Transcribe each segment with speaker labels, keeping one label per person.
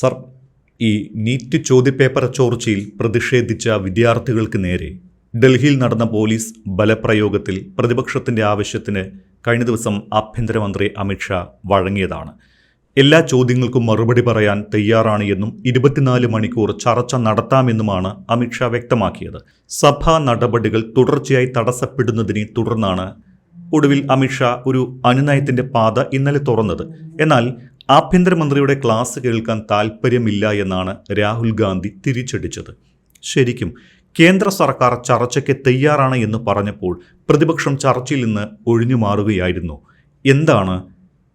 Speaker 1: Sir, ഈ NEET ചോദ്യപേപ്പർ ചോർച്ചയിൽ പ്രതിഷേധിച്ച വിദ്യാർത്ഥികൾക്ക് നേരെ ഡൽഹിയിൽ നടന്ന പോലീസ് ബലപ്രയോഗത്തിൽ പ്രതിപക്ഷത്തിൻ്റെ ആവശ്യത്തിന് കഴിഞ്ഞ ദിവസം ആഭ്യന്തരമന്ത്രി അമിത്ഷാ വഴങ്ങിയതാണ്. എല്ലാ ചോദ്യങ്ങൾക്കും മറുപടി പറയാൻ തയ്യാറാണ് എന്നും 24 മണിക്കൂർ ചർച്ച നടത്താമെന്നുമാണ് അമിത്ഷാ വ്യക്തമാക്കിയത്. സഭാ നടപടികൾ തുടർച്ചയായി തടസ്സപ്പെടുന്നതിനെ തുടർന്നാണ് ഒടുവിൽ അമിത്ഷാ ഒരു അനുനയത്തിന്റെ പാത ഇന്നലെ തുറന്നത്. എന്നാൽ ആഭ്യന്തരമന്ത്രിയുടെ ക്ലാസ് കേൾക്കാൻ താൽപ്പര്യമില്ല എന്നാണ് രാഹുൽ ഗാന്ധി തിരിച്ചടിച്ചത്. ശരിക്കും കേന്ദ്ര സർക്കാർ ചർച്ചയ്ക്ക് തയ്യാറാണ് എന്ന് പറഞ്ഞപ്പോൾ പ്രതിപക്ഷം ചർച്ചയിൽ നിന്ന് ഒഴിഞ്ഞു മാറുകയായിരുന്നു. എന്താണ്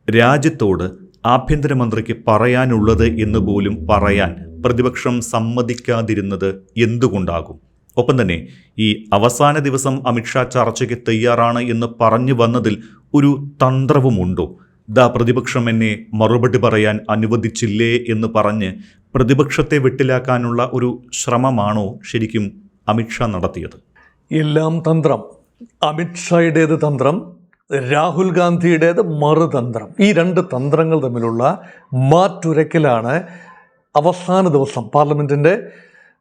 Speaker 1: രാജ്യത്തോട് ആഭ്യന്തരമന്ത്രിക്ക് പറയാനുള്ളത് എന്ന് പോലും പറയാൻ പ്രതിപക്ഷം സമ്മതിക്കാതിരുന്നത് എന്തുകൊണ്ടാകും? ഒപ്പം തന്നെ ഈ അവസാന ദിവസം അമിത്ഷാ ചർച്ചയ്ക്ക് തയ്യാറാണ് എന്ന് പറഞ്ഞു വന്നതിൽ ഒരു തന്ത്രവുമുണ്ടോ? പ്രതിപക്ഷം എന്നെ മറുപടി പറയാൻ അനുവദിച്ചില്ലേ എന്ന് പറഞ്ഞ് പ്രതിപക്ഷത്തെ വെട്ടിലാക്കാനുള്ള ഒരു ശ്രമമാണോ ശരിക്കും അമിത്ഷാ നടത്തിയത്?
Speaker 2: എല്ലാം തന്ത്രം. അമിത്ഷായുടേത് തന്ത്രം, രാഹുൽ ഗാന്ധിയുടേത് മറുതന്ത്രം. ഈ രണ്ട് തന്ത്രങ്ങൾ തമ്മിലുള്ള മാറ്റുരയ്ക്കലാണ് അവസാന ദിവസം പാർലമെൻറ്റിൻ്റെ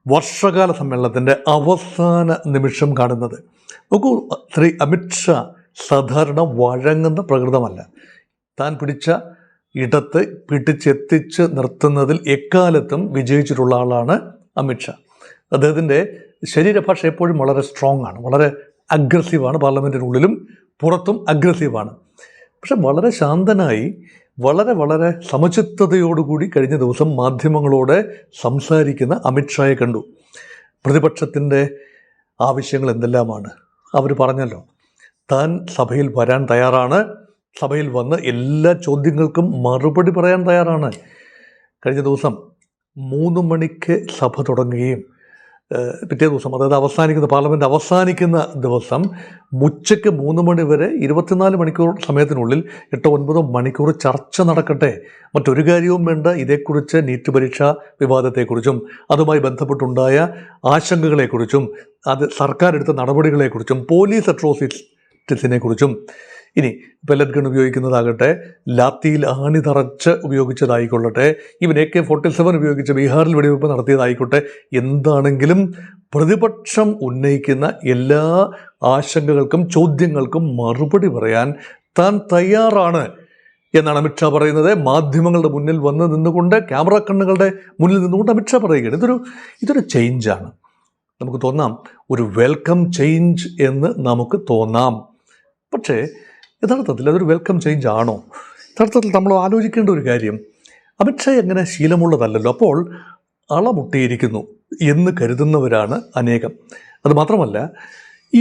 Speaker 2: വർഷകാല സമ്മേളനത്തിൻ്റെ അവസാന നിമിഷം കാണുന്നത്. നോക്കൂ, ശ്രീ അമിത്ഷാ സാധാരണ വഴങ്ങുന്ന പ്രകൃതമല്ല. താൻ പിടിച്ച ഇടത്ത് പിടിച്ചെത്തിച്ച് നിർത്തുന്നതിൽ എക്കാലത്തും വിജയിച്ചിട്ടുള്ള ആളാണ് അമിത്ഷാ. അദ്ദേഹത്തിൻ്റെ ശരീരഭാഷ എപ്പോഴും വളരെ സ്ട്രോങ് ആണ്, വളരെ അഗ്രസീവാണ്. പാർലമെൻറ്റിനുള്ളിലും പുറത്തും അഗ്രസീവാണ്. പക്ഷെ വളരെ ശാന്തനായി വളരെ സമചിത്തതയോടുകൂടി കഴിഞ്ഞ ദിവസം മാധ്യമങ്ങളോട് സംസാരിക്കുന്ന അമിത്ഷായെ കണ്ടു. പ്രതിപക്ഷത്തിൻ്റെ ആവശ്യങ്ങൾ എന്തെല്ലാമാണ് അവർ പറഞ്ഞല്ലോ. താൻ സഭയിൽ വരാൻ തയ്യാറാണ്, സഭയിൽ വന്ന് എല്ലാ ചോദ്യങ്ങൾക്കും മറുപടി പറയാൻ തയ്യാറാണ്. കഴിഞ്ഞ ദിവസം 3 മണിക്ക് സഭ തുടങ്ങുകയും പിറ്റേ ദിവസം, അതായത് പാർലമെൻറ്റ് അവസാനിക്കുന്ന ദിവസം ഉച്ചയ്ക്ക് 3 മണി വരെ 24 മണിക്കൂർ സമയത്തിനുള്ളിൽ 8-9 മണിക്കൂർ ചർച്ച നടക്കട്ടെ. മറ്റൊരു കാര്യവും വേണ്ട. ഇതേക്കുറിച്ച് നീറ്റ് പരീക്ഷാ വിവാദത്തെക്കുറിച്ചും അതുമായി ബന്ധപ്പെട്ടുണ്ടായ ആശങ്കകളെക്കുറിച്ചും അത് സർക്കാർ എടുത്ത നടപടികളെക്കുറിച്ചും പോലീസ് അട്രോസിറ്റിസിനെക്കുറിച്ചും, ഇനി പെല്ലറ്റ് ഗൺ ഉപയോഗിക്കുന്നതാകട്ടെ, ലാത്തിയിൽ ആണി തറച്ച് ഉപയോഗിച്ചതായിക്കൊള്ളട്ടെ, ഇവൻ AK-47 ഉപയോഗിച്ച് ബീഹാറിൽ വെടിവെയ്പ്പ് നടത്തിയതായിക്കോട്ടെ, എന്താണെങ്കിലും പ്രതിപക്ഷം ഉന്നയിക്കുന്ന എല്ലാ ആശങ്കകൾക്കും ചോദ്യങ്ങൾക്കും മറുപടി പറയാൻ താൻ തയ്യാറാണ് എന്നാണ് അമിത്ഷാ പറയുന്നത്. മാധ്യമങ്ങളുടെ മുന്നിൽ വന്ന് നിന്നുകൊണ്ട്, ക്യാമറ കണ്ണുകളുടെ മുന്നിൽ നിന്നുകൊണ്ട് അമിത്ഷാ പറയുകയാണ്. ഇതൊരു ചേഞ്ചാണ്. നമുക്ക് തോന്നാം ഒരു വെൽക്കം ചേഞ്ച് എന്ന് നമുക്ക് തോന്നാം. പക്ഷേ യഥാർത്ഥത്തിൽ അതൊരു വെൽക്കം ചേഞ്ച് ആണോ? യഥാർത്ഥത്തിൽ നമ്മൾ ആലോചിക്കേണ്ട ഒരു കാര്യം, അമിത്ഷാ എങ്ങനെ ശീലമുള്ളതല്ലല്ലോ. അപ്പോൾ അളമുട്ടിയിരിക്കുന്നു എന്ന് കരുതുന്നവരാണ് അനേകം. അതുമാത്രമല്ല,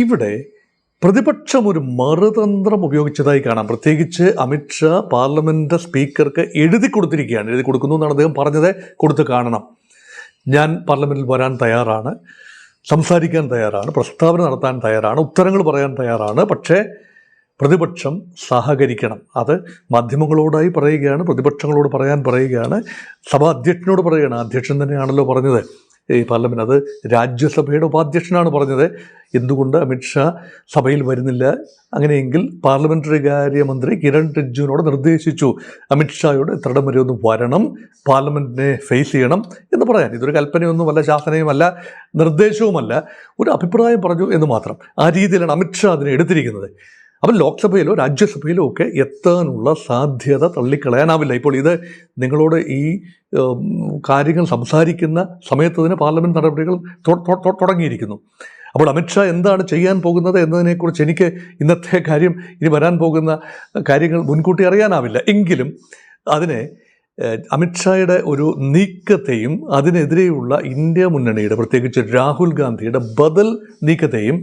Speaker 2: ഇവിടെ പ്രതിപക്ഷം ഒരു മറുതന്ത്രം ഉപയോഗിച്ചതായി കാണാം. പ്രത്യേകിച്ച് അമിത്ഷാ പാർലമെൻറ്റ് സ്പീക്കർക്ക് എഴുതി കൊടുത്തിരിക്കുകയാണ്. എഴുതി കൊടുക്കുന്നു എന്നാണ് അദ്ദേഹം പറഞ്ഞത്. കൊടുത്ത് കാണണം. ഞാൻ പാർലമെൻറ്റിൽ വരാൻ തയ്യാറാണ്, സംസാരിക്കാൻ തയ്യാറാണ്, പ്രസ്താവന നടത്താൻ തയ്യാറാണ്, ഉത്തരങ്ങൾ പറയാൻ തയ്യാറാണ്. പക്ഷേ പ്രതിപക്ഷം സഹകരിക്കണം. അത് മാധ്യമങ്ങളോടായി പറയുകയാണ്, പ്രതിപക്ഷങ്ങളോട് പറയാൻ പറയുകയാണ്, സഭാ അധ്യക്ഷനോട് പറയുകയാണ്. അധ്യക്ഷൻ തന്നെയാണല്ലോ പറഞ്ഞത് ഈ പാർലമെൻറ്റ്, അത് രാജ്യസഭയുടെ ഉപാധ്യക്ഷനാണ് പറഞ്ഞത്. എന്തുകൊണ്ട് അമിത്ഷാ സഭയിൽ വരുന്നില്ല? അങ്ങനെയെങ്കിൽ പാർലമെൻ്ററി കാര്യമന്ത്രി കിരൺ റിജിജുവിനോട് നിർദ്ദേശിച്ചു അമിത്ഷായോട് എത്രയിടം വരെ ഒന്ന് വരണം, പാർലമെൻറ്റിനെ ഫേസ് ചെയ്യണം എന്ന് പറയാൻ. ഇതൊരു കൽപ്പനയൊന്നുമല്ല, ശാസനയുമല്ല, നിർദ്ദേശവുമല്ല, ഒരു അഭിപ്രായം പറഞ്ഞു എന്ന് മാത്രം. ആ രീതിയിലാണ് അമിത്ഷാ അതിനെ എടുത്തിരിക്കുന്നത്. അപ്പം ലോക്സഭയിലോ രാജ്യസഭയിലോ ഒക്കെ എത്താനുള്ള സാധ്യത തള്ളിക്കളയാനാവില്ല. ഇപ്പോൾ ഇത് നിങ്ങളോട് ഈ കാര്യങ്ങൾ സംസാരിക്കുന്ന സമയത്ത് തന്നെ പാർലമെൻറ്റ് നടപടികൾ തുടങ്ങിയിരിക്കുന്നു. അപ്പോൾ അമിത്ഷാ എന്താണ് ചെയ്യാൻ പോകുന്നത് എന്നതിനെക്കുറിച്ച് എനിക്ക് ഇന്നത്തെ കാര്യം, ഇനി വരാൻ പോകുന്ന കാര്യങ്ങൾ മുൻകൂട്ടി അറിയാനാവില്ല. എങ്കിലും അതിനെ അമിത്ഷായുടെ ഒരു നീക്കത്തെയും അതിനെതിരെയുള്ള ഇന്ത്യ മുന്നണിയുടെ, പ്രത്യേകിച്ച് രാഹുൽ ഗാന്ധിയുടെ ബദൽ നീക്കത്തെയും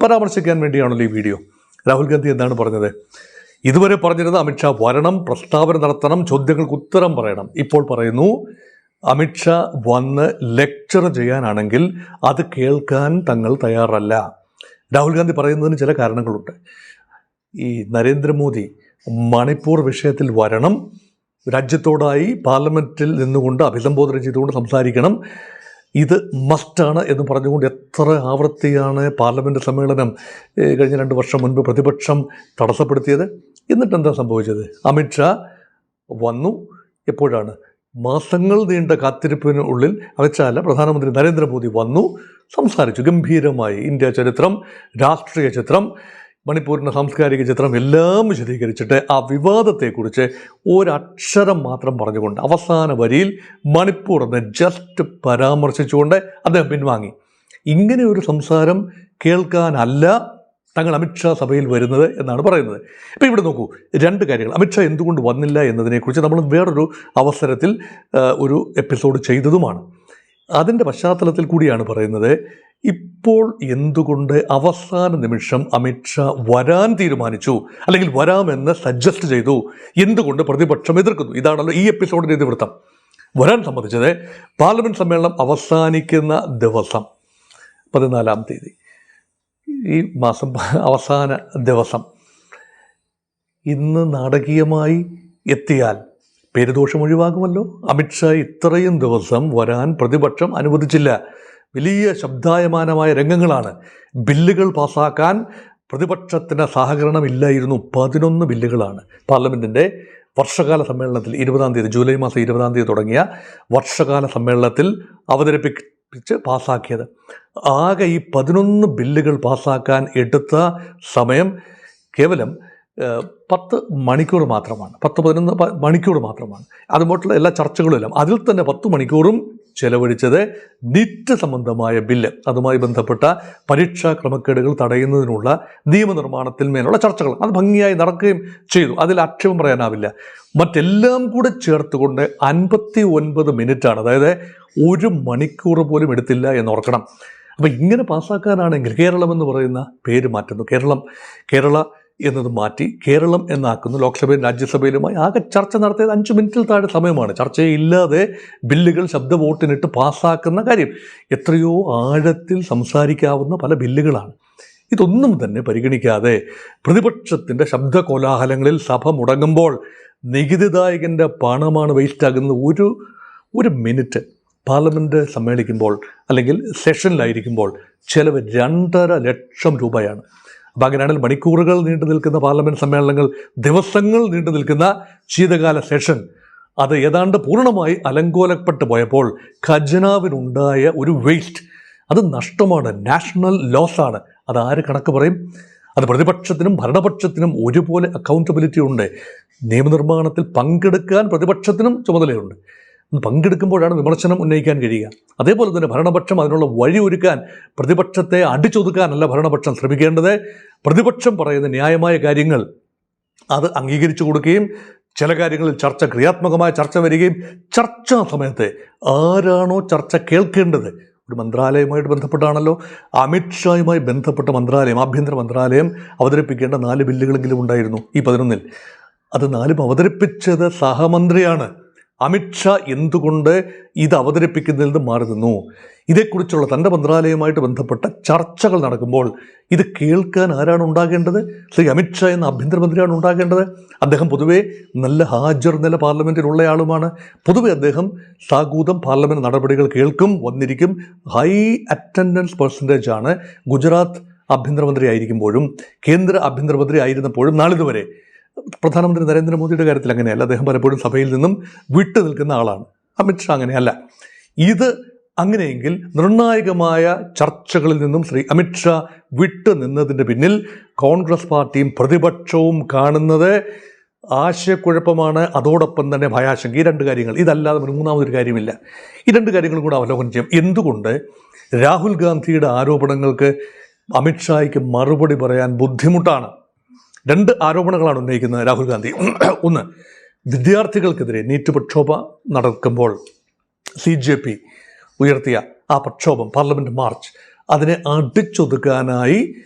Speaker 2: പരാമർശിക്കാൻ വേണ്ടിയാണല്ലോ ഈ വീഡിയോ. രാഹുൽ ഗാന്ധി എന്താണ് പറഞ്ഞത്? ഇതുവരെ പറഞ്ഞിരുന്നത് അമിത്ഷാ വരണം, പ്രസ്താവന നടത്തണം, ചോദ്യങ്ങൾക്ക് ഉത്തരം പറയണം. ഇപ്പോൾ പറയുന്നു അമിത്ഷാ വന്ന് ലെക്ചർ ചെയ്യാനാണെങ്കിൽ അത് കേൾക്കാൻ തങ്ങൾ തയ്യാറല്ല. രാഹുൽ ഗാന്ധി പറയുന്നതിന് ചില കാരണങ്ങളുണ്ട്. ഈ നരേന്ദ്രമോദി മണിപ്പൂർ വിഷയത്തിൽ വരണം, രാജ്യത്തോടായി പാർലമെൻറ്റിൽ നിന്നുകൊണ്ട് അഭിസംബോധന ചെയ്തുകൊണ്ട് സംസാരിക്കണം, ഇത് മസ്റ്റാണ് എന്ന് പറഞ്ഞുകൊണ്ട് എത്ര ആവർത്തിയാണ് പാർലമെൻറ്റ് സമ്മേളനം കഴിഞ്ഞ 2 വർഷം മുൻപ് പ്രതിപക്ഷം തടസ്സപ്പെടുത്തിയത്. എന്നിട്ട് എന്താ സംഭവിച്ചത്? അമിത്ഷാ വന്നു. എപ്പോഴാണ്? മാസങ്ങൾ നീണ്ട കാത്തിരിപ്പിനുള്ളിൽ അമിത്ഷാല്ല പ്രധാനമന്ത്രി നരേന്ദ്രമോദി വന്നു, സംസാരിച്ചു ഗംഭീരമായി. ഇന്ത്യ ചരിത്രം, രാഷ്ട്രീയ ചിത്രം, മണിപ്പൂരിൻ്റെ സാംസ്കാരിക ചിത്രം എല്ലാം വിശദീകരിച്ചിട്ട് ആ വിവാദത്തെക്കുറിച്ച് ഒരക്ഷരം മാത്രം പറഞ്ഞുകൊണ്ട് അവസാന വരിയിൽ മണിപ്പൂർ എന്ന് ജസ്റ്റ് പരാമർശിച്ചുകൊണ്ട് അദ്ദേഹം പിൻവാങ്ങി. ഇങ്ങനെ ഒരു സംസാരം കേൾക്കാനല്ല തങ്ങൾ അമിത്ഷാ സഭയിൽ വരുന്നത് എന്നാണ് പറയുന്നത്. ഇപ്പോൾ ഇവിടെ നോക്കൂ, രണ്ട് കാര്യങ്ങൾ. അമിത്ഷാ എന്തുകൊണ്ട് വന്നില്ല എന്നതിനെക്കുറിച്ച് നമ്മൾ വേറൊരു അവസരത്തിൽ ഒരു എപ്പിസോഡ് ചെയ്തതുമാണ്. അതിൻ്റെ പശ്ചാത്തലത്തിൽ കൂടിയാണ് പറയുന്നത്. ഇപ്പോൾ എന്തുകൊണ്ട് അവസാന നിമിഷം അമിത്ഷാ വരാൻ തീരുമാനിച്ചു, അല്ലെങ്കിൽ വരാമെന്ന് സജസ്റ്റ് ചെയ്തു, എന്തുകൊണ്ട് പ്രതിപക്ഷം എതിർക്കുന്നു? ഇതാണല്ലോ ഈ എപ്പിസോഡിൻ്റെ ഇതിവൃത്തം. വരാൻ സംബന്ധിച്ചത് പാർലമെൻറ്റ് സമ്മേളനം അവസാനിക്കുന്ന ദിവസം 14-ാം തീയതി, ഈ മാസം അവസാന ദിവസം, ഇന്ന് നാടകീയമായി എത്തിയാൽ പേരുദോഷം ഒഴിവാകുമല്ലോ. അമിത്ഷാ ഇത്രയും ദിവസം വരാൻ പ്രതിപക്ഷം അനുവദിച്ചില്ല. വലിയ ശബ്ദായമാനമായ രംഗങ്ങളാണ്. ബില്ലുകൾ പാസ്സാക്കാൻ പ്രതിപക്ഷത്തിന് സഹകരണമില്ലായിരുന്നു. 11 ബില്ലുകളാണ് പാർലമെൻറ്റിൻ്റെ വർഷകാല സമ്മേളനത്തിൽ 20-ാം തീയതി, ജൂലൈ മാസം 20-ാം തീയതി തുടങ്ങിയ വർഷകാല സമ്മേളനത്തിൽ അവതരിപ്പിച്ച് പാസ്സാക്കിയത്. ആകെ ഈ 11 ബില്ലുകൾ പാസ്സാക്കാൻ എടുത്ത സമയം കേവലം 10 മണിക്കൂർ മാത്രമാണ്. 10-11 മണിക്കൂർ മാത്രമാണ്. അതുപോലുള്ള എല്ലാ ചർച്ചകളുമെല്ലാം. അതിൽ തന്നെ 10 മണിക്കൂറും ചെലവഴിച്ചത് നീറ്റ് സംബന്ധമായ ബില്ല്, അതുമായി ബന്ധപ്പെട്ട പരീക്ഷാ ക്രമക്കേടുകൾ തടയുന്നതിനുള്ള നിയമനിർമ്മാണത്തിന്മേലുള്ള ചർച്ചകൾ, അത് ഭംഗിയായി നടക്കുകയും ചെയ്തു. അതിൽ ആക്ഷേപം പറയാനാവില്ല. മറ്റെല്ലാം കൂടെ ചേർത്തുകൊണ്ട് 59 മിനിറ്റാണ്, അതായത് 1 മണിക്കൂർ പോലും എടുത്തില്ല എന്നോർക്കണം. അപ്പോൾ ഇങ്ങനെ പാസ്സാക്കാനാണെങ്കിൽ കേരളം എന്ന് പറയുന്ന പേര് മാറ്റുന്നു. കേരള എന്നത് മാറ്റി കേരളം എന്നാക്കുന്നു. ലോക്സഭയും രാജ്യസഭയിലുമായി ആകെ ചർച്ച നടത്തിയത് 5 മിനിറ്റിൽ താഴെ സമയമാണ്. ചർച്ചയില്ലാതെ ബില്ലുകൾ ശബ്ദ വോട്ടിനിട്ട് പാസ്സാക്കുന്ന കാര്യം എത്രയോ ആഴത്തിൽ സംസാരിക്കാവുന്ന പല ബില്ലുകളാണ്. ഇതൊന്നും തന്നെ പരിഗണിക്കാതെ പ്രതിപക്ഷത്തിൻ്റെ ശബ്ദ കോലാഹലങ്ങളിൽ സഭ മുടങ്ങുമ്പോൾ നികുതിദായകൻ്റെ പണമാണ് വേസ്റ്റാകുന്നത്. ഒരു മിനിറ്റ് പാർലമെൻറ്റ് സമ്മേളിക്കുമ്പോൾ അല്ലെങ്കിൽ സെഷനിലായിരിക്കുമ്പോൾ ചിലവ് 2.5 ലക്ഷം രൂപയാണ്. അപ്പോൾ അങ്ങനെയാണെങ്കിൽ മണിക്കൂറുകൾ നീണ്ടു നിൽക്കുന്ന പാർലമെൻറ്റ് സമ്മേളനങ്ങൾ, ദിവസങ്ങൾ നീണ്ടു നിൽക്കുന്ന ശീതകാല സെഷൻ, അത് ഏതാണ്ട് പൂർണ്ണമായി അലങ്കോലപ്പെട്ടു പോയപ്പോൾ ഖജനാവിനുണ്ടായ ഒരു വേസ്റ്റ്, അത് നഷ്ടമാണ്, നാഷണൽ ലോസാണ്. അതാര് കണക്ക് പറയും? അത് പ്രതിപക്ഷത്തിനും ഭരണപക്ഷത്തിനും ഒരുപോലെ അക്കൗണ്ടബിലിറ്റി ഉണ്ട്. നിയമനിർമ്മാണത്തിൽ പങ്കെടുക്കാൻ പ്രതിപക്ഷത്തിനും ചുമതലയുണ്ട്. പങ്കെടുക്കുമ്പോഴാണ് വിമർശനം ഉന്നയിക്കാൻ കഴിയുക. അതേപോലെ തന്നെ ഭരണപക്ഷം അതിനുള്ള വഴി ഒരുക്കാൻ, പ്രതിപക്ഷത്തെ അടിച്ചൊതുക്കാനല്ല ഭരണപക്ഷം ശ്രമിക്കേണ്ടത്. പ്രതിപക്ഷം പറയുന്ന ന്യായമായ കാര്യങ്ങൾ അത് അംഗീകരിച്ചു കൊടുക്കുകയും ചില കാര്യങ്ങളിൽ ക്രിയാത്മകമായ ചർച്ച വരികയും, ചർച്ചാ സമയത്ത് ആരാണോ ചർച്ച കേൾക്കേണ്ടത്, ഒരു മന്ത്രാലയവുമായിട്ട് ബന്ധപ്പെട്ടാണല്ലോ, അമിത്ഷായുമായി ബന്ധപ്പെട്ട മന്ത്രാലയം, ആഭ്യന്തര മന്ത്രാലയം അവതരിപ്പിക്കേണ്ട 4 ബില്ലുകളെങ്കിലും ഉണ്ടായിരുന്നു ഈ 11-ൽ. അത് 4 അവതരിപ്പിച്ചത് സഹമന്ത്രിയാണ്. അമിത്ഷാ എന്തുകൊണ്ട് ഇത് അവതരിപ്പിക്കുന്നതിൽ നിന്ന് മാറി നിന്നു? ഇതേക്കുറിച്ചുള്ള തൻ്റെ മന്ത്രാലയവുമായിട്ട് ബന്ധപ്പെട്ട ചർച്ചകൾ നടക്കുമ്പോൾ ഇത് കേൾക്കാൻ ആരാണ് ഉണ്ടാകേണ്ടത്? ശ്രീ അമിത്ഷാ എന്ന ആഭ്യന്തരമന്ത്രിയാണ് ഉണ്ടാകേണ്ടത്. അദ്ദേഹം പൊതുവേ നല്ല ഹാജർ നില പാർലമെൻറ്റിലുള്ള ആളുമാണ്. പൊതുവെ അദ്ദേഹം സാഗൂതം പാർലമെൻറ്റ് നടപടികൾ കേൾക്കും, വന്നിരിക്കും. ഹൈ അറ്റൻഡൻസ് പെർസെൻറ്റേജ് ആണ്. ഗുജറാത്ത് ആഭ്യന്തരമന്ത്രി ആയിരിക്കുമ്പോഴും കേന്ദ്ര ആഭ്യന്തരമന്ത്രി ആയിരുന്നപ്പോഴും നാളിതുവരെ. പ്രധാനമന്ത്രി നരേന്ദ്രമോദിയുടെ കാര്യത്തിൽ അങ്ങനെയല്ല. അദ്ദേഹം പലപ്പോഴും സഭയിൽ നിന്നും വിട്ടു നിൽക്കുന്ന ആളാണ്. അമിത്ഷാ അങ്ങനെയല്ല. ഇത് അങ്ങനെയെങ്കിൽ നിർണായകമായ ചർച്ചകളിൽ നിന്നും ശ്രീ അമിത്ഷാ വിട്ടു നിന്നതിൻ്റെ പിന്നിൽ കോൺഗ്രസ് പാർട്ടിയും പ്രതിപക്ഷവും കാണുന്നത് ആശയക്കുഴപ്പമാണ്. അതോടൊപ്പം തന്നെ ഭയാശങ്ക. ഈ 2 കാര്യങ്ങൾ, ഇതല്ലാതെ മൂന്നാമതൊരു കാര്യമില്ല. ഈ 2 കാര്യങ്ങളും കൂടെ അവലോകനം ചെയ്യും. എന്തുകൊണ്ട് രാഹുൽ ഗാന്ധിയുടെ ആരോപണങ്ങൾക്ക് അമിത്ഷായ്ക്ക് മറുപടി പറയാൻ ബുദ്ധിമുട്ടാണ്? 2 ആരോപണങ്ങളാണ് ഉന്നയിക്കുന്നത് രാഹുൽ ഗാന്ധി. ഒന്ന്, വിദ്യാർത്ഥികൾക്കെതിരെ നീറ്റ് പ്രക്ഷോഭം നടക്കുമ്പോൾ CJP ഉയർത്തിയ ആ പ്രക്ഷോഭം, പാർലമെൻറ്റ് മാർച്ച്, അതിനെ അടിച്ചൊതുക്കാനായി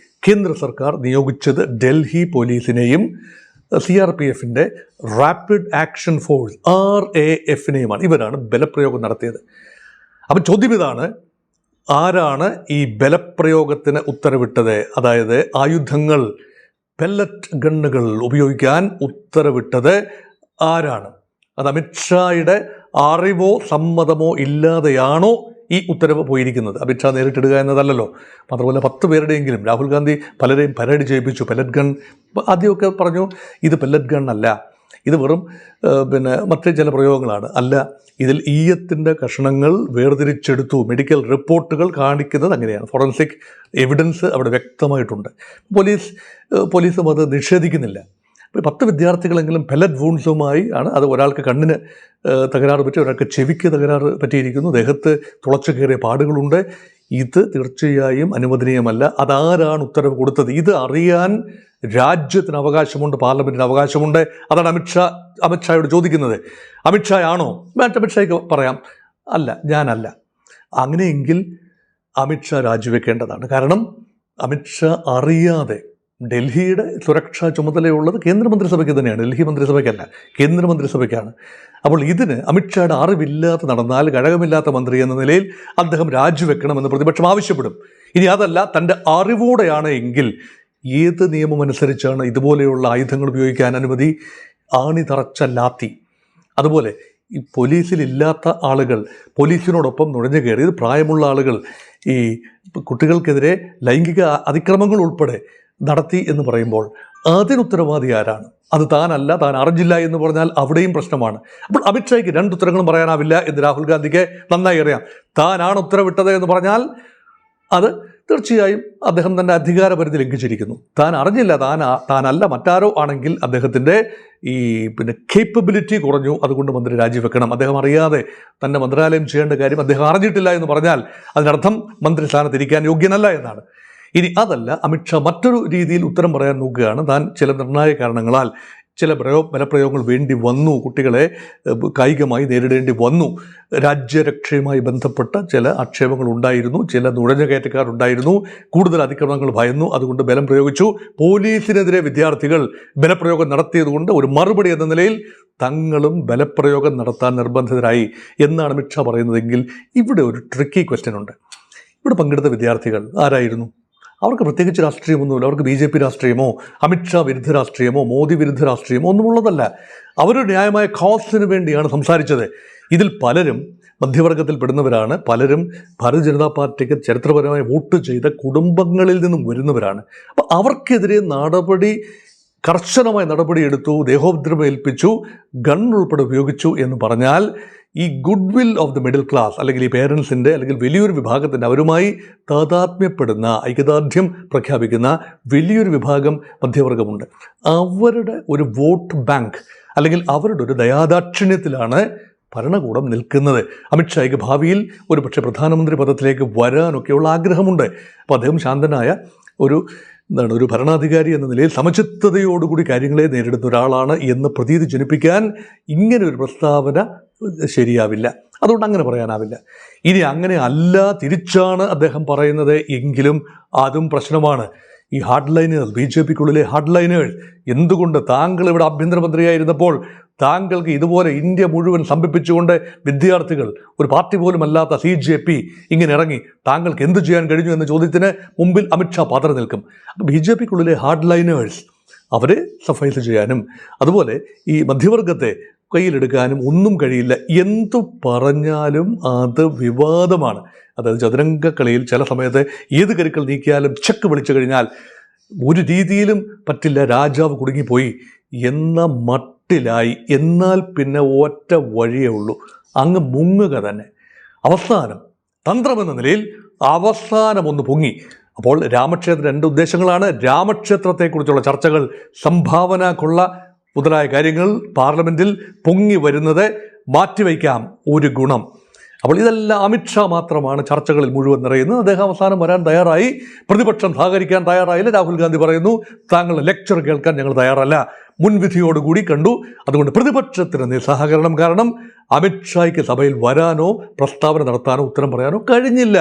Speaker 2: കേന്ദ്ര സർക്കാർ നിയോഗിച്ചത് ഡൽഹി പോലീസിനെയും CRPFൻ്റെ റാപ്പിഡ് ആക്ഷൻ ഫോഴ്സ് RAFനെയുമാണ്. ഇവരാണ് ബലപ്രയോഗം നടത്തിയത്. അപ്പം ചോദ്യം ഇതാണ്, ആരാണ് ഈ ബലപ്രയോഗത്തിന് ഉത്തരവിട്ടത്? അതായത് ആയുധങ്ങൾ, പെല്ലറ്റ് ഗണ്ണുകൾ ഉപയോഗിക്കാൻ ഉത്തരവിട്ടത് ആരാണ്? അത് അമിത്ഷായുടെ അറിവോ സമ്മതമോ ഇല്ലാതെയാണോ ഈ ഉത്തരവ് പോയിരിക്കുന്നത്? അമിത്ഷാ നേരിട്ടിടുക എന്നതല്ലല്ലോ. മാത്രമല്ല 10 പേരുടെയെങ്കിലും, രാഹുൽ ഗാന്ധി പലരെയും പരേഡ് ചെയ്യിപ്പിച്ചു. പെല്ലറ്റ് ഗൺ ആദ്യമൊക്കെ പറഞ്ഞു ഇത് പെല്ലറ്റ് ഗൺ അല്ല, ഇത് വെറും മറ്റു ചില പ്രയോഗങ്ങളാണ്. അല്ല, ഇതിൽ ഈയത്തിൻ്റെ കഷണങ്ങൾ വേർതിരിച്ചെടുത്തു. മെഡിക്കൽ റിപ്പോർട്ടുകൾ കാണിക്കുന്നത് അങ്ങനെയാണ്. ഫോറൻസിക് എവിഡൻസ് അവിടെ വ്യക്തമായിട്ടുണ്ട്. പോലീസും അത് നിഷേധിക്കുന്നില്ല. 10 വിദ്യാർത്ഥികളെങ്കിലും പെല്ലറ്റ് വൂൺസുമായി ആണ്. അത് ഒരാൾക്ക് കണ്ണിന് തകരാറ് പറ്റി, ഒരാൾക്ക് ചെവിക്ക് തകരാറ് പറ്റിയിരിക്കുന്നു, ദേഹത്ത് തുളച്ചു കയറിയ പാടുകളുണ്ട്. ഇത് തീർച്ചയായും അനുവദനീയമല്ല. അതാരാണ് ഉത്തരവ് കൊടുത്തത്? ഇത് അറിയാൻ രാജ്യത്തിന് അവകാശമുണ്ട്, പാർലമെൻറ്റിന് അവകാശമുണ്ട്. അതാണ് അമിത്ഷായോട് ചോദിക്കുന്നത്. അമിത്ഷാ ആണോ? അമിത്ഷായ്ക്ക് പറയാം, അല്ല, ഞാനല്ല. അങ്ങനെയെങ്കിൽ അമിത്ഷാ രാജിവെക്കേണ്ടതാണ്. കാരണം അമിത്ഷാ അറിയാതെ, ഡൽഹിയുടെ സുരക്ഷാ ചുമതലയുള്ളത് കേന്ദ്രമന്ത്രിസഭയ്ക്ക് തന്നെയാണ്, ഡൽഹി മന്ത്രിസഭയ്ക്കല്ല, കേന്ദ്രമന്ത്രിസഭയ്ക്കാണ്. അപ്പോൾ ഇതിന് അമിത്ഷായുടെ അറിവില്ലാതെ നടന്നാൽ ഘടകമില്ലാത്ത മന്ത്രി എന്ന നിലയിൽ അദ്ദേഹം രാജിവെക്കണമെന്ന് പ്രതിപക്ഷം ആവശ്യപ്പെടും. ഇനി അതല്ല, തൻ്റെ അറിവോടെയാണ് എങ്കിൽ ഏത് നിയമമനുസരിച്ചാണ് ഇതുപോലെയുള്ള ആയുധങ്ങൾ ഉപയോഗിക്കാൻ അനുമതി? ആണി തറച്ച ലാത്തി. അതുപോലെ ഈ പോലീസിലില്ലാത്ത ആളുകൾ പോലീസിനോടൊപ്പം നുഴഞ്ഞു കയറിയത് പ്രായമുള്ള ആളുകൾ ഈ കുട്ടികൾക്കെതിരെ ലൈംഗിക അതിക്രമങ്ങൾ ഉൾപ്പെടെ നടത്തി എന്ന് പറയുമ്പോൾ അതിനുത്തരവാദി ആരാണ്? അത് താനല്ല, താൻ അറിഞ്ഞില്ല എന്ന് പറഞ്ഞാൽ അവിടെയും പ്രശ്നമാണ്. അപ്പോൾ അമിത്ഷായ്ക്ക് 2 ഉത്തരങ്ങളും പറയാനാവില്ല എന്ന് രാഹുൽ ഗാന്ധിക്ക് നന്നായി അറിയാം. താനാണ് ഉത്തരവിട്ടത് എന്ന് പറഞ്ഞാൽ അത് തീർച്ചയായും അദ്ദേഹം തൻ്റെ അധികാരപരിധി ലംഘിച്ചിരിക്കുന്നു. താൻ അറിഞ്ഞില്ല, താനല്ല, മറ്റാരോ ആണെങ്കിൽ അദ്ദേഹത്തിൻ്റെ കേപ്പബിലിറ്റി കുറഞ്ഞു, അതുകൊണ്ട് മന്ത്രി രാജിവെക്കണം. അദ്ദേഹം അറിയാതെ തൻ്റെ മന്ത്രാലയം ചെയ്യേണ്ട കാര്യം അദ്ദേഹം അറിഞ്ഞിട്ടില്ല എന്ന് പറഞ്ഞാൽ അതിനർത്ഥം മന്ത്രി സ്ഥാനത്തിരിക്കാൻ യോഗ്യനല്ല എന്നാണ്. ഇനി അതല്ല, അമിത്ഷാ മറ്റൊരു രീതിയിൽ ഉത്തരം പറയാൻ നോക്കുകയാണ്. താൻ ചില നിർണായക കാരണങ്ങളാൽ ചില ബലപ്രയോഗങ്ങൾ വേണ്ടി വന്നു, കുട്ടികളെ കായികമായി നേരിടേണ്ടി വന്നു, രാജ്യരക്ഷയുമായി ബന്ധപ്പെട്ട ചില ആക്ഷേപങ്ങൾ ഉണ്ടായിരുന്നു, ചില നുഴഞ്ഞുകയറ്റക്കാരുണ്ടായിരുന്നു, കൂടുതൽ അതിക്രമങ്ങൾ ഭയന്നു, അതുകൊണ്ട് ബലം പ്രയോഗിച്ചു. പോലീസിനെതിരെ വിദ്യാർത്ഥികൾ ബലപ്രയോഗം നടത്തിയതുകൊണ്ട് ഒരു മറുപടി എന്ന നിലയിൽ തങ്ങളും ബലപ്രയോഗം നടത്താൻ നിർബന്ധിതരായി എന്നാണ് അമിത്ഷാ പറയുന്നതെങ്കിൽ ഇവിടെ ഒരു ട്രിക്കി ക്വസ്റ്റ്യൻ ഉണ്ട്. ഇവിടെ പങ്കെടുത്ത വിദ്യാർത്ഥികൾ ആരായിരുന്നു? അവർക്ക് പ്രത്യേകിച്ച് രാഷ്ട്രീയമൊന്നുമില്ല. അവർക്ക് BJP രാഷ്ട്രീയമോ അമിത്ഷാ വിരുദ്ധ രാഷ്ട്രീയമോ മോദി വിരുദ്ധ രാഷ്ട്രീയമോ ഒന്നുമുള്ളതല്ല. അവരൊരു ന്യായമായ കോസിന് വേണ്ടിയാണ് സംസാരിച്ചത്. ഇതിൽ പലരും മധ്യവർഗത്തിൽ പെടുന്നവരാണ്, പലരും ഭാരതീയ ജനതാ പാർട്ടിക്ക് ചരിത്രപരമായി വോട്ട് ചെയ്ത കുടുംബങ്ങളിൽ നിന്നും വരുന്നവരാണ്. അപ്പോൾ അവർക്കെതിരെ കർശനമായ നടപടിയെടുത്തു, ദേഹോപദ്രവം ഏൽപ്പിച്ചു, ഗൺ ഉൾപ്പെടെ ഉപയോഗിച്ചു എന്ന് പറഞ്ഞാൽ ഈ good will of the middle class, അല്ലെങ്കിൽ ഈ പേരൻസിൻ്റെ, അല്ലെങ്കിൽ വലിയൊരു വിഭാഗത്തിൻ്റെ, അവരുമായി താതാത്മ്യപ്പെടുന്ന, ഐക്യദാർഢ്യം പ്രഖ്യാപിക്കുന്ന വലിയൊരു വിഭാഗം മധ്യവർഗമുണ്ട്. അവരുടെ ഒരു വോട്ട് ബാങ്ക്, അല്ലെങ്കിൽ അവരുടെ ഒരു ദയാദാക്ഷിണ്യത്തിലാണ് ഭരണകൂടം നിൽക്കുന്നത്. അമിത്ഷായ്ക്ക് ഭാവിയിൽ ഒരു പക്ഷേ പ്രധാനമന്ത്രി പദത്തിലേക്ക് വരാനൊക്കെയുള്ള ആഗ്രഹമുണ്ട്. അപ്പോൾ അദ്ദേഹം ശാന്തനായ ഒരു ഭരണാധികാരി എന്ന നിലയിൽ സമചിത്തതയോടുകൂടി കാര്യങ്ങളെ നേരിടുന്ന ഒരാളാണ് എന്ന് പ്രതീതി ജനിപ്പിക്കാൻ ഇങ്ങനെ ഒരു പ്രസ്താവന ശരിയാവില്ല. അതുകൊണ്ട് അങ്ങനെ പറയാനാവില്ല. ഇനി അങ്ങനെ അല്ല, തിരിച്ചാണ് അദ്ദേഹം പറയുന്നത് എങ്കിലും അതും പ്രശ്നമാണ്. ഈ ഹാർഡ് ലൈനേഴ്സ്, BJPക്കുള്ളിലെ ഹാർഡ് ലൈനേഴ്സ്, എന്തുകൊണ്ട് താങ്കൾ ഇവിടെ ആഭ്യന്തരമന്ത്രിയായിരുന്നപ്പോൾ താങ്കൾക്ക് ഇതുപോലെ ഇന്ത്യ മുഴുവൻ സംഭിപ്പിച്ചുകൊണ്ട് വിദ്യാർത്ഥികൾ, ഒരു പാർട്ടി പോലും അല്ലാത്ത CJP ഇങ്ങനെ ഇറങ്ങി, താങ്കൾക്ക് എന്ത് ചെയ്യാൻ കഴിഞ്ഞു എന്ന ചോദ്യത്തിന് മുമ്പിൽ അമിത്ഷാ പാത്രം നിൽക്കും. അപ്പോൾ BJPക്കുള്ളിലെ ഹാർഡ് ലൈനേഴ്സ് അവരെ സഫൈസ് ചെയ്യാനും അതുപോലെ ഈ മധ്യവർഗത്തെ കയ്യിലെടുക്കാനും ഒന്നും കഴിയില്ല. എന്തു പറഞ്ഞാലും അത് വിവാദമാണ്. അതായത് ചതുരംഗക്കളിയിൽ ചില സമയത്ത് ഏത് കരുക്കൾ നീക്കിയാലും ചെക്ക് വിളിച്ചു കഴിഞ്ഞാൽ ഒരു രീതിയിലും പറ്റില്ല, രാജാവ് കുടുങ്ങിപ്പോയി എന്ന മട്ടിലായി. എന്നാൽ പിന്നെ ഒറ്റ വഴിയേ ഉള്ളൂ, അങ്ങ് മുങ്ങുക തന്നെ. അവസാനം തന്ത്രമെന്ന നിലയിൽ അവസാനം ഒന്ന് പൊങ്ങി. അപ്പോൾ രാമക്ഷേത്രം 2 ഉദ്ദേശങ്ങളാണ്. രാമക്ഷേത്രത്തെക്കുറിച്ചുള്ള ചർച്ചകൾ, സംഭാവന കൊള്ള മുതലായ കാര്യങ്ങൾ പാർലമെൻറ്റിൽ പൊങ്ങി വരുന്നത് മാറ്റിവയ്ക്കാം, ഒരു ഗുണം. അപ്പോൾ ഇതെല്ലാം അമിത്ഷാ മാത്രമാണ് ചർച്ചകളിൽ മുഴുവൻ നിറയുന്നത്. അദ്ദേഹം അവസാനം വരാൻ തയ്യാറായി, പ്രതിപക്ഷം സഹകരിക്കാൻ തയ്യാറായില്ല. രാഹുൽ ഗാന്ധി പറയുന്നു, താങ്കളുടെ ലെക്ചർ കേൾക്കാൻ ഞങ്ങൾ തയ്യാറല്ല, മുൻവിധിയോടുകൂടി കണ്ടു, അതുകൊണ്ട് പ്രതിപക്ഷത്തിന് നിസ്സഹകരണം കാരണം അമിത്ഷായ്ക്ക് സഭയിൽ വരാനോ പ്രസ്താവന നടത്താനോ ഉത്തരം പറയാനോ കഴിഞ്ഞില്ല.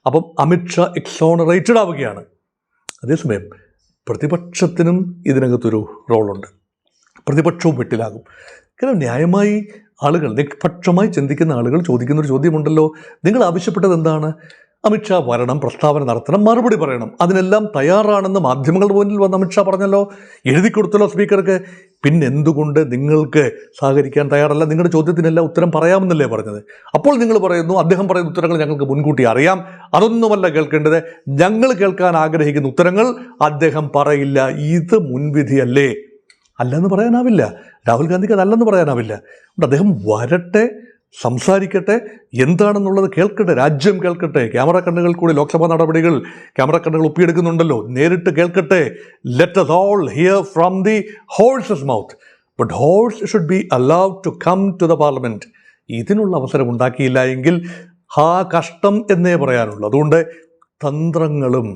Speaker 2: അപ്പം അമിത്ഷാ എക്സോണറേറ്റഡ് ആവുകയാണ്. അതേസമയം പ്രതിപക്ഷത്തിനും ഇതിനകത്തൊരു റോളുണ്ട്. പ്രതിപക്ഷവും വെട്ടിലാകും. കാരണം ന്യായമായി ആളുകൾ, നിഷ്പക്ഷമായി ചിന്തിക്കുന്ന ആളുകൾ ചോദിക്കുന്നൊരു ചോദ്യമുണ്ടല്ലോ, നിങ്ങൾ ആവശ്യപ്പെട്ടത് എന്താണ്? അമിത്ഷാ വരണം, പ്രസ്താവന നടത്തണം, മറുപടി പറയണം, അതിനെല്ലാം തയ്യാറാണെന്ന് മാധ്യമങ്ങളുടെ മുന്നിൽ വന്ന് അമിത്ഷാ പറഞ്ഞല്ലോ, എഴുതി കൊടുത്തല്ലോ സ്പീക്കർക്ക്. പിന്നെ എന്തുകൊണ്ട് നിങ്ങൾക്ക് സഹകരിക്കാൻ തയ്യാറല്ല? നിങ്ങളുടെ ചോദ്യത്തിനെല്ലാം ഉത്തരം പറയാമെന്നല്ലേ പറഞ്ഞത്? അപ്പോൾ നിങ്ങൾ പറയുന്നു, അദ്ദേഹം പറയുന്ന ഉത്തരങ്ങൾ ഞങ്ങൾക്ക് മുൻകൂട്ടി അറിയാം, അതൊന്നുമല്ല കേൾക്കേണ്ടത്, ഞങ്ങൾ കേൾക്കാൻ ആഗ്രഹിക്കുന്ന ഉത്തരങ്ങൾ അദ്ദേഹം പറയില്ല. ഇത് മുൻവിധിയല്ലേ? അല്ലെന്ന് പറയാനാവില്ല. രാഹുൽ ഗാന്ധിക്ക് അതല്ലെന്ന് പറയാനാവില്ല. അതുകൊണ്ട് അദ്ദേഹം വരട്ടെ, സംസാരിക്കട്ടെ, എന്താണെന്നുള്ളത് കേൾക്കട്ടെ, രാജ്യം കേൾക്കട്ടെ. ക്യാമറ കണ്ണുകൾ കൂടി ലോക്സഭാ നടപടികൾ ക്യാമറ കണ്ണുകൾ ഒപ്പിയെടുക്കുന്നുണ്ടല്ലോ, നേരിട്ട് കേൾക്കട്ടെ. Let us all hear from the horse's mouth. But horse should be allowed to come to the parliament. ഇതിനുള്ള അവസരം ഉണ്ടാക്കിയില്ല എങ്കിൽ കഷ്ടം എന്നേ പറയാനുള്ളൂ. അതുകൊണ്ട് തന്ത്രങ്ങളും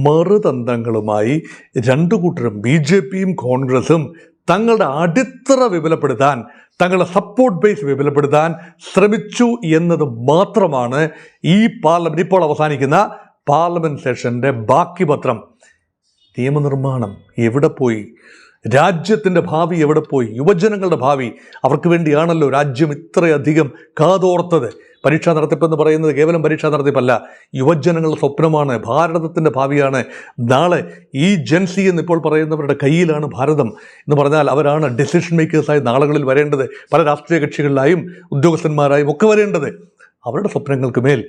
Speaker 2: മറുതന്ത്രങ്ങളുമായി രണ്ടു കൂട്ടരും BJPയും കോൺഗ്രസും തങ്ങളുടെ അടിത്തറ വിപുലപ്പെടുത്താൻ, തങ്ങളുടെ സപ്പോർട്ട് ബേസ് വിപുലപ്പെടുത്താൻ ശ്രമിച്ചു എന്നത് മാത്രമാണ് ഈ പാർലമെന്റ് ഇപ്പോൾ അവസാനിക്കുന്ന പാർലമെന്റ് സെഷന്റെ ബാക്കി പത്രം. നിയമനിർമ്മാണം എവിടെ പോയി? രാജ്യത്തിൻ്റെ ഭാവി എവിടെ പോയി? യുവജനങ്ങളുടെ ഭാവി, അവർക്ക് വേണ്ടിയാണല്ലോ രാജ്യം ഇത്രയധികം കാതോർത്തത്. പരീക്ഷാ നടത്തിപ്പെന്ന് പറയുന്നത് കേവലം പരീക്ഷാ നടത്തിപ്പല്ല, യുവജനങ്ങളുടെ സ്വപ്നമാണ്, ഭാരതത്തിൻ്റെ ഭാവിയാണ്. നാളെ ഈ ജെൻസി എന്നിപ്പോൾ പറയുന്നവരുടെ കയ്യിലാണ് ഭാരതം എന്ന് പറഞ്ഞാൽ അവരാണ് ഡെസിഷൻ മേക്കേഴ്സായി നാളുകളിൽ വരേണ്ടത്, പല രാഷ്ട്രീയ കക്ഷികളിലായും ഉദ്യോഗസ്ഥന്മാരായും ഒക്കെ വരേണ്ടത്. അവരുടെ സ്വപ്നങ്ങൾക്ക് മേൽ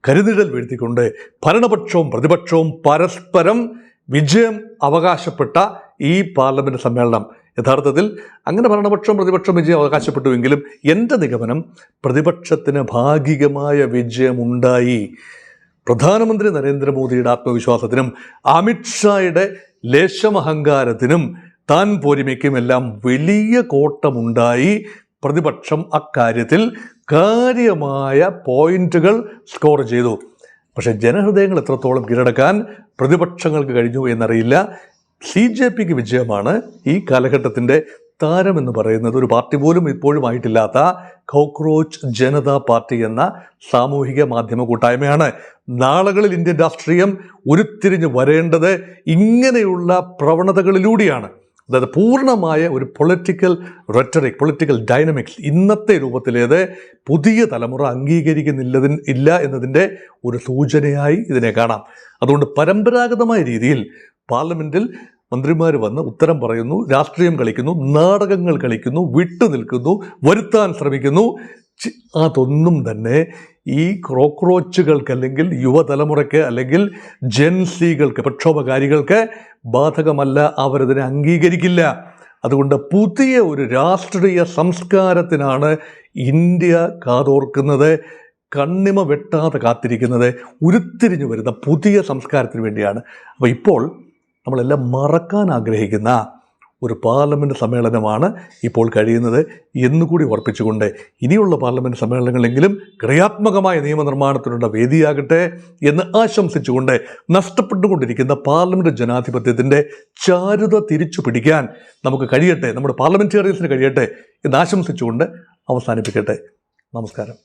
Speaker 2: കരുനിഴൽ വീഴ്ത്തിക്കൊണ്ട് ഭരണപക്ഷവും പ്രതിപക്ഷവും പരസ്പരം വിജയം അവകാശപ്പെട്ട ഈ പാർലമെന്റ് സമ്മേളനം യഥാർത്ഥത്തിൽ അങ്ങനെ ഭരണപക്ഷം പ്രതിപക്ഷം വിജയം അവകാശപ്പെട്ടുവെങ്കിലും എൻ്റെ നിഗമനം പ്രതിപക്ഷത്തിന് ഭാഗികമായ വിജയമുണ്ടായി. പ്രധാനമന്ത്രി നരേന്ദ്രമോദിയുടെ ആത്മവിശ്വാസത്തിനും അമിത്ഷായുടെ ലേശമഹങ്കാരത്തിനും താൻ പോരിമയ്ക്കും എല്ലാം വലിയ കോട്ടമുണ്ടായി. പ്രതിപക്ഷം അക്കാര്യത്തിൽ കാര്യമായ പോയിന്റുകൾ സ്കോർ ചെയ്തു. പക്ഷേ ജനഹൃദയങ്ങൾ എത്രത്തോളം കീഴടക്കാൻ പ്രതിപക്ഷങ്ങൾക്ക് കഴിഞ്ഞു എന്നറിയില്ല. CJPക്ക് വിജയമാണ് ഈ കാലഘട്ടത്തിൻ്റെ താരമെന്ന് പറയുന്നത്. ഒരു പാർട്ടി പോലും ഇപ്പോഴും ആയിട്ടില്ലാത്ത കോക്രോച്ച് ജനതാ പാർട്ടി എന്ന സാമൂഹിക മാധ്യമ കൂട്ടായ്മയാണ്. നാളുകളിൽ ഇന്ത്യൻ രാഷ്ട്രീയം ഉരുത്തിരിഞ്ഞ് വരേണ്ടത് ഇങ്ങനെയുള്ള പ്രവണതകളിലൂടെയാണ്. അതായത് പൂർണ്ണമായ ഒരു പൊളിറ്റിക്കൽ റെറ്ററിക്, പൊളിറ്റിക്കൽ ഡൈനമിക്സ് ഇന്നത്തെ രൂപത്തിലേത് പുതിയ തലമുറ ഇല്ല എന്നതിൻ്റെ ഒരു സൂചനയായി ഇതിനെ കാണാം. അതുകൊണ്ട് പരമ്പരാഗതമായ രീതിയിൽ പാർലമെൻറ്റിൽ മന്ത്രിമാർ വന്ന് ഉത്തരം പറയുന്നു, രാഷ്ട്രീയം കളിക്കുന്നു, നാടകങ്ങൾ കളിക്കുന്നു, വിട്ടുനിൽക്കുന്നു, വരുത്താൻ ശ്രമിക്കുന്നു. അതൊന്നും തന്നെ ഈ ക്രോക്രോച്ചുകൾക്ക് അല്ലെങ്കിൽ യുവതലമുറയ്ക്ക് അല്ലെങ്കിൽ ജെൻസികൾക്ക്, പ്രക്ഷോഭകാരികൾക്ക് ബാധകമല്ല. അവരതിനെ അംഗീകരിക്കില്ല. അതുകൊണ്ട് പുതിയ ഒരു രാഷ്ട്രീയ സംസ്കാരത്തിനാണ് ഇന്ത്യ കാതോർക്കുന്നത്, കണ്ണിമ വെട്ടാതെ കാത്തിരിക്കുന്നത്. ഉരുത്തിരിഞ്ഞു വരുന്ന പുതിയ സംസ്കാരത്തിന് വേണ്ടിയാണ്. അപ്പോൾ ഇപ്പോൾ നമ്മളെല്ലാം മറക്കാൻ ആഗ്രഹിക്കുന്ന ഒരു പാർലമെൻറ്റ് സമ്മേളനമാണ് ഇപ്പോൾ കഴിയുന്നത് എന്നുകൂടി ഉറപ്പിച്ചുകൊണ്ട് ഇനിയുള്ള പാർലമെൻറ്റ് സമ്മേളനങ്ങളെങ്കിലും ക്രിയാത്മകമായ നിയമനിർമ്മാണത്തിനുള്ള വേദിയാകട്ടെ എന്ന് ആശംസിച്ചുകൊണ്ട് നഷ്ടപ്പെട്ടുകൊണ്ടിരിക്കുന്ന പാർലമെൻറ്റ് ജനാധിപത്യത്തിൻ്റെ ചാരുത തിരിച്ചു പിടിക്കാൻ നമുക്ക് കഴിയട്ടെ, നമ്മുടെ പാർലമെൻറ്റേറിയൻസിന് കഴിയട്ടെ എന്ന് ആശംസിച്ചുകൊണ്ട് അവസാനിപ്പിക്കട്ടെ. നമസ്കാരം.